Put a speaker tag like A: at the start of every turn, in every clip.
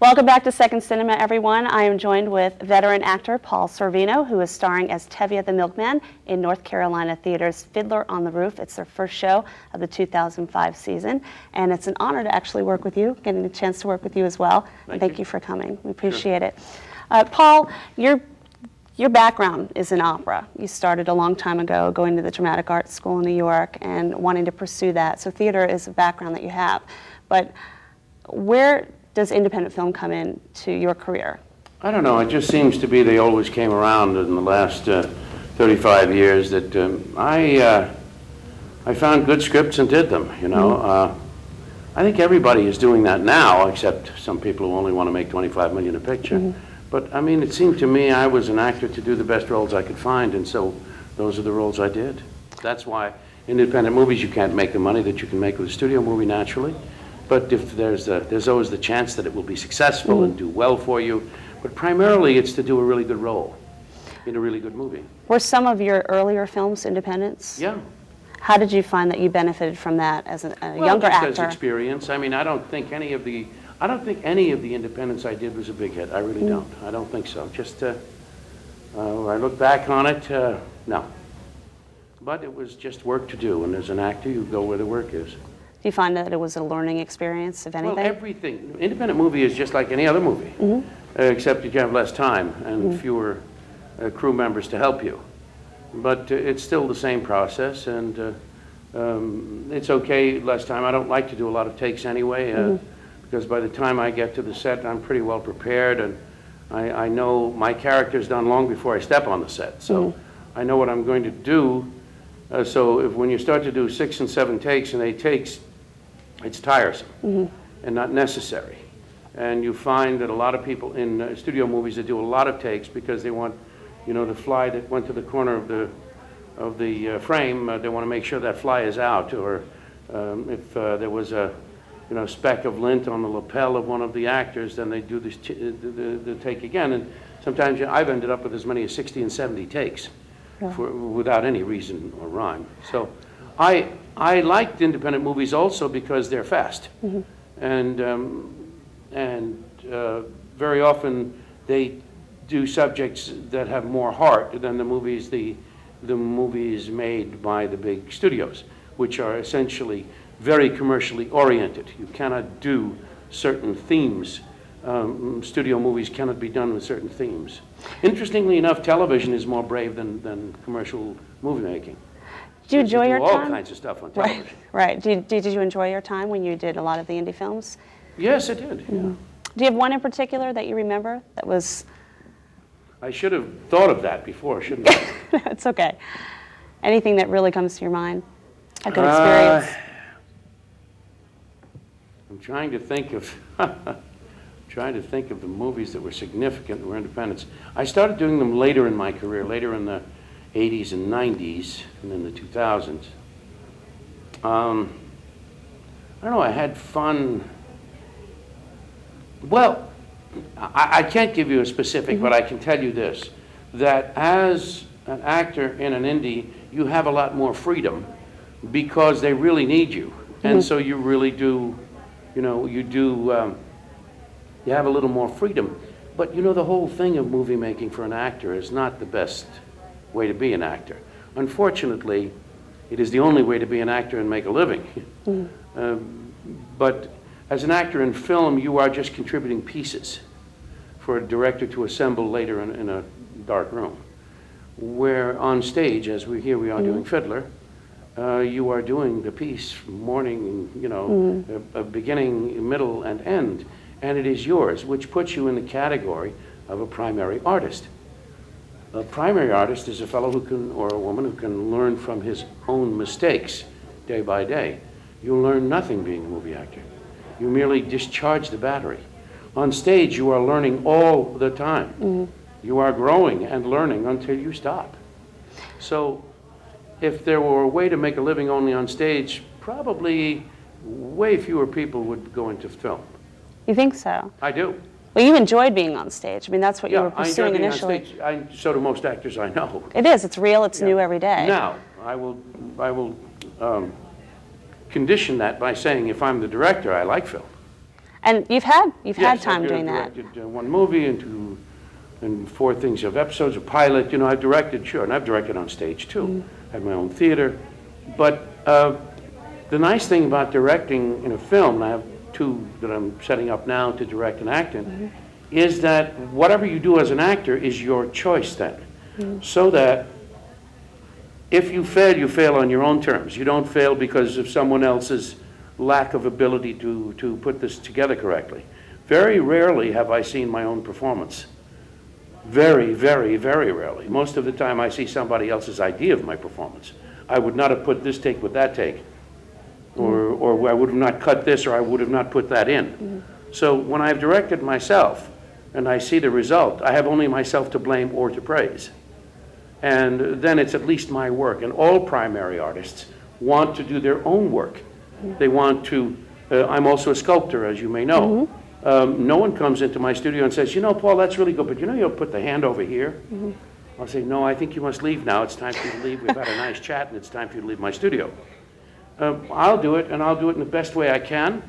A: Welcome back to Second Cinema, everyone. I am joined with veteran actor Paul Sorvino, who is starring as Tevye the Milkman in North Carolina Theater's Fiddler on the Roof. It's their first show of the 2005 season, and it's an honor to actually work with you, getting a chance to work with you as well. Thank you for coming. We appreciate it. Paul, your background is in opera. You started a long time ago going to the Dramatic Arts School in New York and wanting to pursue that. So theater is a background that you have. But where does independent film come in to your career?
B: I don't know. It just seems to be they always came around in the last 35 years that I found good scripts and did them, you know. I think everybody is doing that now, except some people who only want to make $25 million a picture. But I mean, it seemed to me I was an actor to do the best roles I could find, and so those are the roles I did. That's why independent movies, you can't make the money that you can make with a studio movie naturally. But if there's always the chance that it will be successful and do well for you. But primarily, it's to do a really good role in a really good movie.
A: Were some of your earlier films independents?
B: Yeah.
A: How did you find that you benefited from that as a younger actor?
B: Just as experience. I mean, I don't think any of the independents I did was a big hit. I really don't. I don't think so. Just when I look back on it, no. But it was just work to do, and as an actor, you go where the work is.
A: Do you find that it was a learning experience, if anything?
B: Well, everything. Independent movie is just like any other movie, except that you have less time and fewer crew members to help you. But it's still the same process, and it's okay, less time. I don't like to do a lot of takes anyway, because by the time I get to the set, I'm pretty well prepared, and I know my character's done long before I step on the set. So I know what I'm going to do. So when you start to do 6 and 7 takes and 8 takes, it's tiresome and not necessary. And you find that a lot of people in studio movies that do a lot of takes because they want, you know, the fly that went to the corner of the frame, they want to make sure that fly is out. Or if there was a speck of lint on the lapel of one of the actors, then they do this the take again. And sometimes I've ended up with as many as 60 and 70 takes without any reason or rhyme. So I liked independent movies also because they're fast, and very often they do subjects that have more heart than the movies made by the big studios, which are essentially very commercially oriented. You cannot do certain themes. Studio movies cannot be done with certain themes. Interestingly enough, television is more brave than commercial movie making.
A: Did you enjoy your time?
B: All kinds of stuff on television.
A: Right. Did you enjoy your time when you did a lot of the indie films?
B: Yes, I did. Yeah.
A: Do you have one in particular that you remember that was?
B: I should have thought of that before, shouldn't I?
A: It's okay. Anything that really comes to your mind? A good experience?
B: I'm trying to think of the movies that were significant and were independents. I started doing them later in my career, later in the 80s and 90s, and in the 2000s. I don't know, I had fun. Well, I can't give you a specific, but I can tell you this, that as an actor in an indie, you have a lot more freedom because they really need you. And so you really do, you have a little more freedom. But the whole thing of movie making for an actor is not the best way to be an actor. Unfortunately, it is the only way to be an actor and make a living. But as an actor in film, you are just contributing pieces for a director to assemble later in a dark room. Where on stage, as we are doing Fiddler, you are doing the piece from morning, a beginning, middle, and end. And it is yours, which puts you in the category of a primary artist. A primary artist is a fellow or a woman who can learn from his own mistakes day by day. You learn nothing being a movie actor. You merely discharge the battery. On stage, you are learning all the time. You are growing and learning until you stop. So if there were a way to make a living only on stage, probably way fewer people would go into film.
A: You think so?
B: I do.
A: Well, you enjoyed being on stage. I mean, that's what you were pursuing initially.
B: I enjoy being on stage. So do most actors I know.
A: It is. It's real. It's new every day.
B: Now, I will condition that by saying if I'm the director, I like film.
A: And you've had time
B: I've
A: doing that.
B: directed one movie and 4 things of episodes, a pilot. You know, I've directed, sure, and I've directed on stage too. I have my own theater. But the nice thing about directing in a film, and I have 2 that I'm setting up now to direct and act in, is that whatever you do as an actor is your choice then. So that if you fail on your own terms. You don't fail because of someone else's lack of ability to put this together correctly. Very rarely have I seen my own performance. Very, very, very rarely. Most of the time I see somebody else's idea of my performance. I would not have put this take with that take. Or I would have not cut this, or I would have not put that in. So when I've directed myself and I see the result, I have only myself to blame or to praise. And then it's at least my work. And all primary artists want to do their own work. They want to, I'm also a sculptor, as you may know. No one comes into my studio and says, you know, Paul, that's really good, but you know, you'll put the hand over here. I'll say, no, I think you must leave now. It's time for you to leave. We've had a nice chat, and it's time for you to leave my studio. I'll do it, and I'll do it in the best way I can,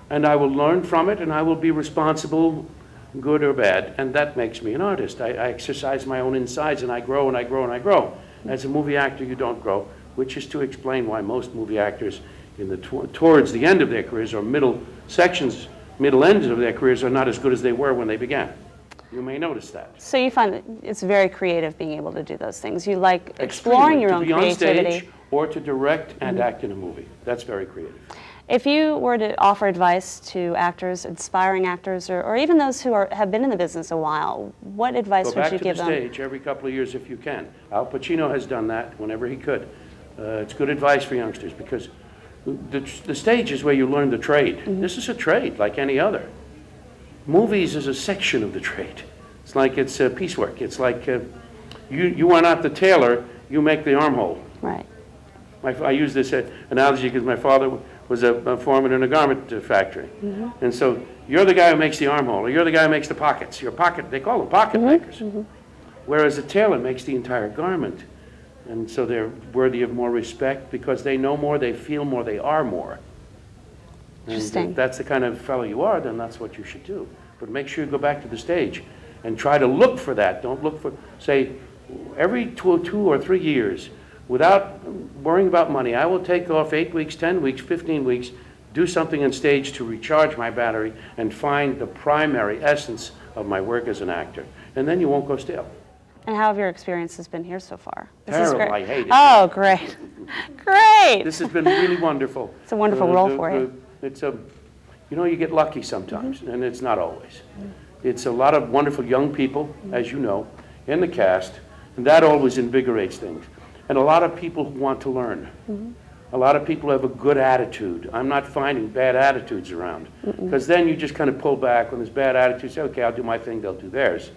B: and I will learn from it, and I will be responsible, good or bad, and that makes me an artist. I exercise my own insides, and I grow, and I grow, and I grow. As a movie actor, you don't grow, which is to explain why most movie actors in the towards the end of their careers, or middle ends of their careers, are not as good as they were when they began. You may notice that.
A: So you find that it's very creative being able to do those things. You like exploring your own creativity.
B: To be on stage or to direct and act in a movie. That's very creative.
A: If you were to offer advice to actors, aspiring actors, or even those who have been in the business a while, what advice would you give them?
B: Go back to the stage every couple of years if you can. Al Pacino has done that whenever he could. It's good advice for youngsters because the stage is where you learn the trade. This is a trade like any other. Movies is a section of the trade. It's like it's piecework. It's like you are not the tailor, you make the armhole.
A: Right.
B: I use this analogy because my father was a foreman in a garment factory. And so you're the guy who makes the armhole, or you're the guy who makes the pockets. They call them pocket makers. Whereas a tailor makes the entire garment. And so they're worthy of more respect because they know more, they feel more, they are more.
A: Interesting.
B: And if that's the kind of fellow you are, then that's what you should do. But make sure you go back to the stage and try to look for that. Don't look for, say, every 2 or 3 years, without worrying about money, I will take off 8 weeks, 10 weeks, 15 weeks, do something on stage to recharge my battery and find the primary essence of my work as an actor. And then you won't go stale.
A: And how have your experiences been here so far?
B: Terrible, I hate it.
A: Oh, great. Great.
B: This has been really wonderful.
A: It's a wonderful role for you.
B: You know, you get lucky sometimes, and it's not always. It's a lot of wonderful young people, as you know, in the cast, and that always invigorates things. And a lot of people who want to learn. A lot of people have a good attitude. I'm not finding bad attitudes around, because then you just kind of pull back when there's bad attitudes. Say, okay, I'll do my thing, they'll do theirs.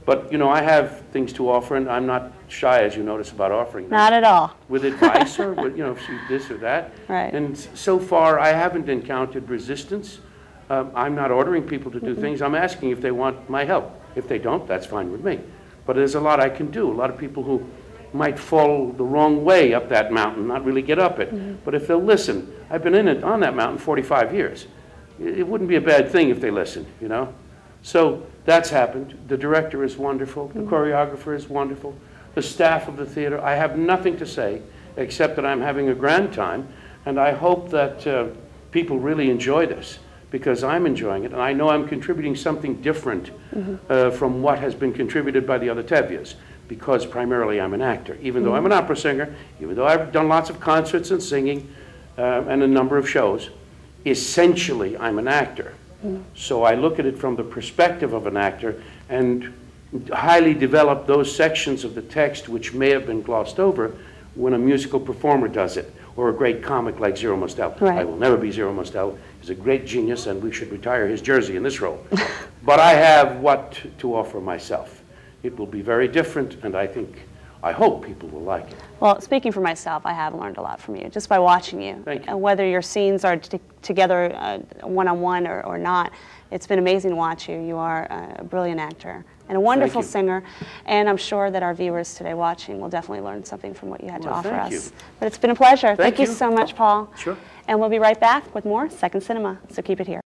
B: But, you know, I have things to offer, and I'm not shy, as you notice, about offering them.
A: Not at all.
B: With advice or with, you know, this or that.
A: Right.
B: And so far, I haven't encountered resistance. I'm not ordering people to do things. I'm asking if they want my help. If they don't, that's fine with me. But there's a lot I can do. A lot of people who might fall the wrong way up that mountain, not really get up it. But if they'll listen, I've been on that mountain 45 years. It wouldn't be a bad thing if they listened, you know? So that's happened. The director is wonderful. The choreographer is wonderful. The staff of the theater. I have nothing to say except that I'm having a grand time, and I hope that people really enjoy this because I'm enjoying it, and I know I'm contributing something different from what has been contributed by the other Tevias because primarily I'm an actor. Even though I'm an opera singer, even though I've done lots of concerts and singing and a number of shows, essentially I'm an actor. So I look at it from the perspective of an actor and highly develop those sections of the text which may have been glossed over when a musical performer does it, or a great comic like Zero Mostel.
A: Right.
B: I will never be Zero Mostel. He's a great genius, and we should retire his jersey in this role. But I have what to offer myself. It will be very different, and I hope people will like it.
A: Well, speaking for myself, I have learned a lot from you just by watching you.
B: Thank you.
A: And whether your scenes are together one-on-one or not, it's been amazing to watch you. You are a brilliant actor and a wonderful singer, and I'm sure that our viewers today watching will definitely learn something from what you had to offer
B: thank
A: us.
B: you.
A: But it's been a pleasure.
B: Thank
A: you
B: you
A: so much, Paul.
B: Sure.
A: And we'll be right back with more Second Cinema, so keep it here.